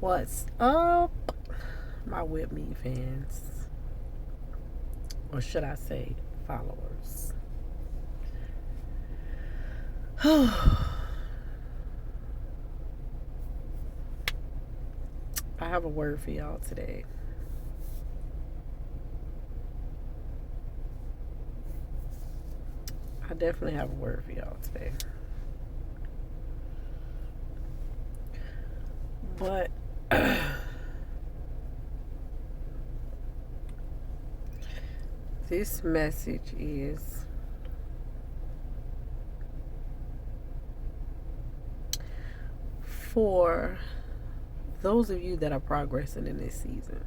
What's up, my WIP MEET fans? Or should I say followers? I have a word for y'all today. I definitely have a word for y'all today. But this message is for those of you that are progressing in this season.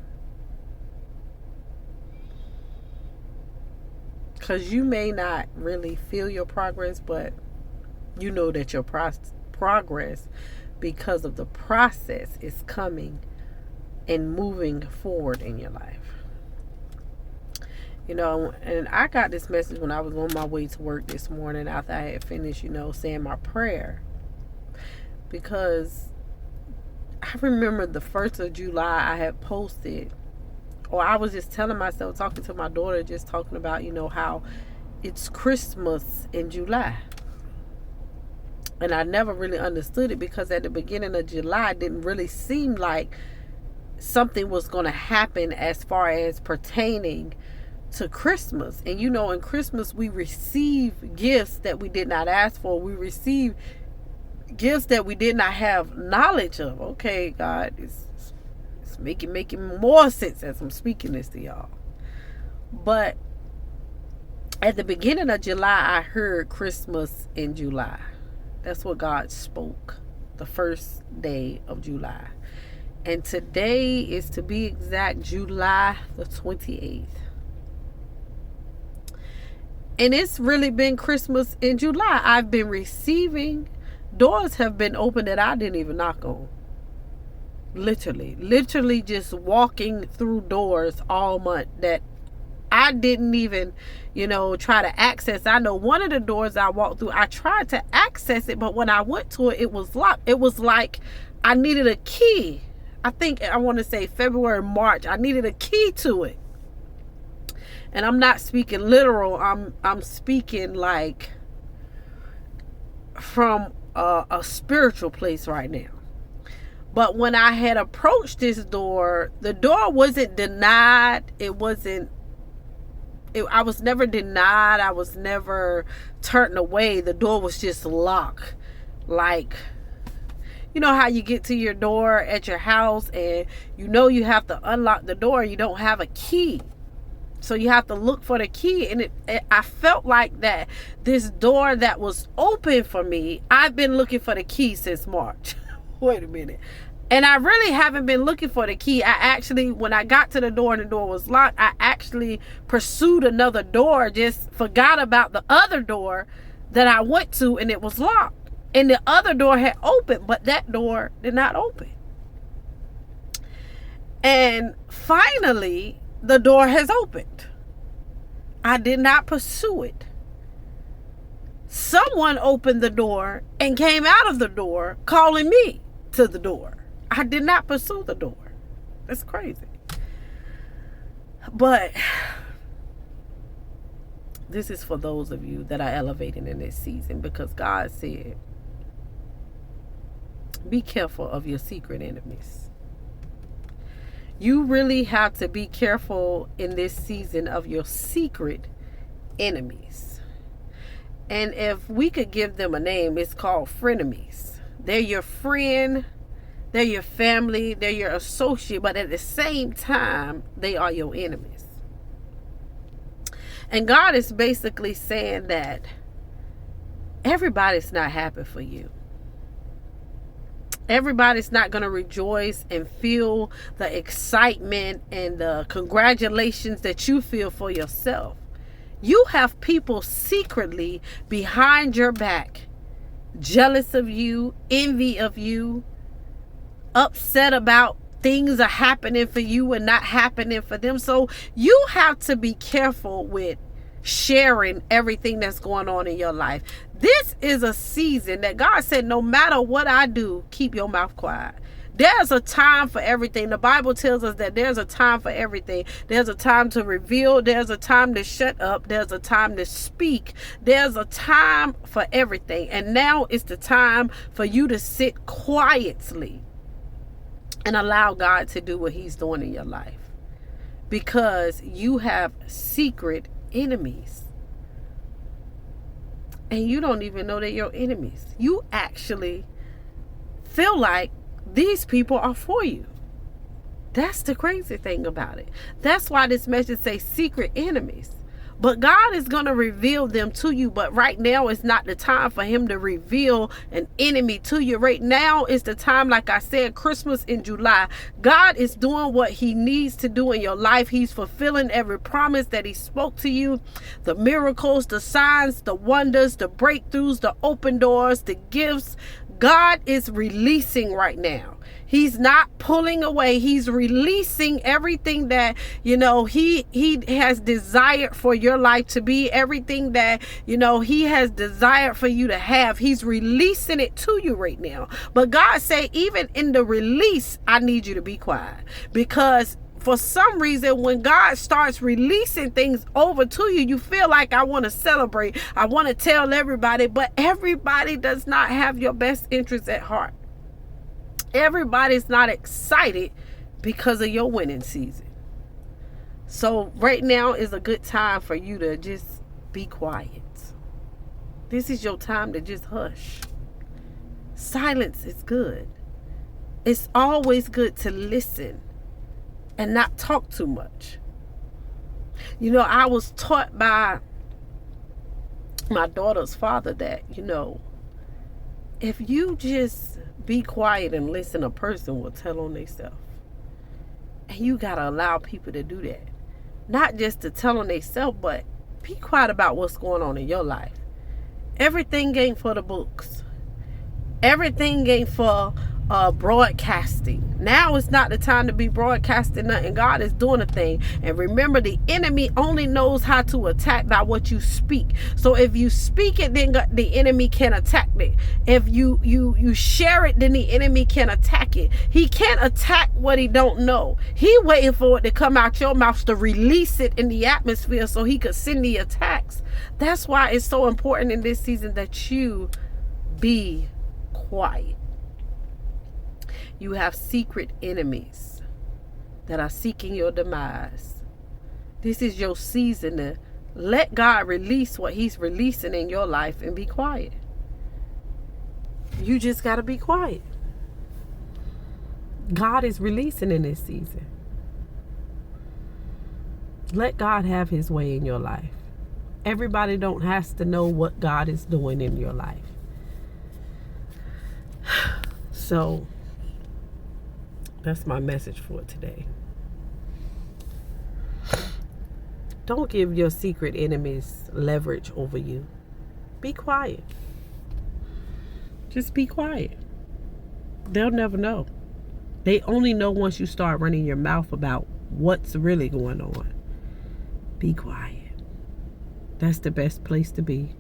Because you may not really feel your progress, but you know that your progress, because of the process, is coming and moving forward in your life. You know, and I got this message when I was on my way to work this morning after I had finished, saying my prayer. Because I remember the 1st of July I had posted, or I was just telling myself, talking to my daughter, just talking about, how it's Christmas in July. And I never really understood it, because at the beginning of July, it didn't really seem like something was going to happen as far as pertaining to Christmas. And in Christmas, we receive gifts that we did not ask for. We receive gifts that we did not have knowledge of. Okay, God, it's making more sense as I'm speaking this to y'all. But at the beginning of July, I heard Christmas in July. That's what God spoke, the first day of July. And today is, to be exact, July the 28th. And it's really been Christmas in July. I've been receiving, doors have been open that I didn't even knock on. Literally just walking through doors all month that I didn't even, try to access. I know one of the doors I walked through, I tried to access it, but when I went to it, it was locked. It was like I needed a key. I want to say February, March. I needed a key to it. And I'm not speaking literal. I'm speaking like from a spiritual place right now. But when I had approached this door, the door wasn't denied. I was never denied. I was never turned away. The door was just locked. Like, you know how you get to your door at your house and you have to unlock the door. You don't have a key. So you have to look for the key. And I felt like that this door that was open for me, I've been looking for the key since March. Wait a minute. And I really haven't been looking for the key. When I got to the door and the door was locked, I actually pursued another door, just forgot about the other door that I went to, and it was locked. And the other door had opened, but that door did not open. And finally, the door has opened. I did not pursue it. Someone opened the door and came out of the door calling me to the door. I did not pursue the door. That's crazy. But this is for those of you that are elevating in this season, because God said, be careful of your secret enemies. You really have to be careful in this season of your secret enemies. And if we could give them a name, it's called frenemies. They're your friend, they're your family, they're your associate, but at the same time, they are your enemies. And God is basically saying that everybody's not happy for you. Everybody's not going to rejoice and feel the excitement and the congratulations that you feel for yourself. You have people secretly behind your back, jealous of you, envy of you, upset about things are happening for you and not happening for them. So you have to be careful with sharing everything that's going on in your life. This is a season that God said, no matter what I do, keep your mouth quiet. There's a time for everything. The Bible tells us that there's a time for everything. There's a time to reveal. There's a time to shut up. There's a time to speak. There's a time for everything. And now is the time for you to sit quietly and allow God to do what he's doing in your life. Because you have secret enemies. And you don't even know they're your enemies. You actually feel like these people are for you. That's the crazy thing about it. That's why this message says secret enemies. But God is going to reveal them to you. But right now is not the time for him to reveal an enemy to you. Right now is the time, like I said, Christmas in July. God is doing what he needs to do in your life. He's fulfilling every promise that he spoke to you. The miracles, the signs, the wonders, the breakthroughs, the open doors, the gifts. God is releasing right now. He's not pulling away. He's releasing everything that, he has desired for your life to be, everything that, he has desired for you to have. He's releasing it to you right now. But God say, even in the release, I need you to be quiet. Because for some reason, when God starts releasing things over to you, you feel like, I want to celebrate. I want to tell everybody, but everybody does not have your best interests at heart. Everybody's not excited because of your winning season. So right now is a good time for you to just be quiet. This is your time to just hush. Silence is good. It's always good to listen and not talk too much. I was taught by my daughter's father that, if you just be quiet and listen, a person will tell on themselves. And you got to allow people to do that. Not just to tell on themselves, but be quiet about what's going on in your life. Everything ain't for the books. Everything ain't for broadcasting. Now is not the time to be broadcasting nothing. God is doing a thing. And remember, the enemy only knows how to attack by what you speak. So if you speak it, then the enemy can attack it. If you share it, then the enemy can attack it. He can't attack what he don't know. He waiting for it to come out your mouth to release it in the atmosphere so he could send the attacks. That's why it's so important in this season that you be quiet. You have secret enemies that are seeking your demise. This is your season to let God release what he's releasing in your life and be quiet. You just got to be quiet. God is releasing in this season. Let God have his way in your life. Everybody don't have to know what God is doing in your life. So that's my message for today. Don't give your secret enemies leverage over you. Be quiet. Just be quiet. They'll never know. They only know once you start running your mouth about what's really going on. Be quiet. That's the best place to be.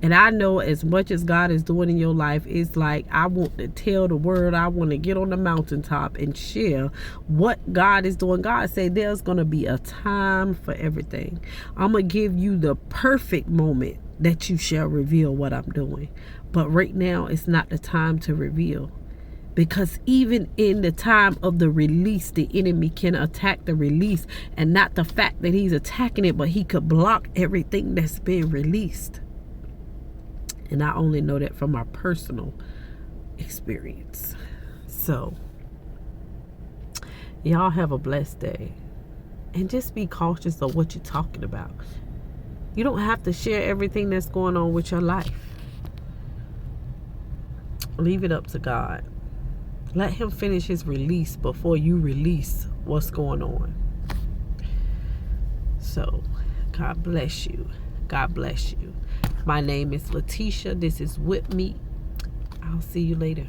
And I know as much as God is doing in your life, it's like I want to tell the world. I want to get on the mountaintop and share what God is doing. God said there's going to be a time for everything. I'm going to give you the perfect moment that you shall reveal what I'm doing. But right now, it's not the time to reveal. Because even in the time of the release, the enemy can attack the release. And not the fact that he's attacking it, but he could block everything that's being released. And I only know that from my personal experience. So, y'all have a blessed day. And just be cautious of what you're talking about. You don't have to share everything that's going on with your life. Leave it up to God. Let him finish his release before you release what's going on. So, God bless you. God bless you. My name is Letitia. This is WIP MEET. I'll see you later.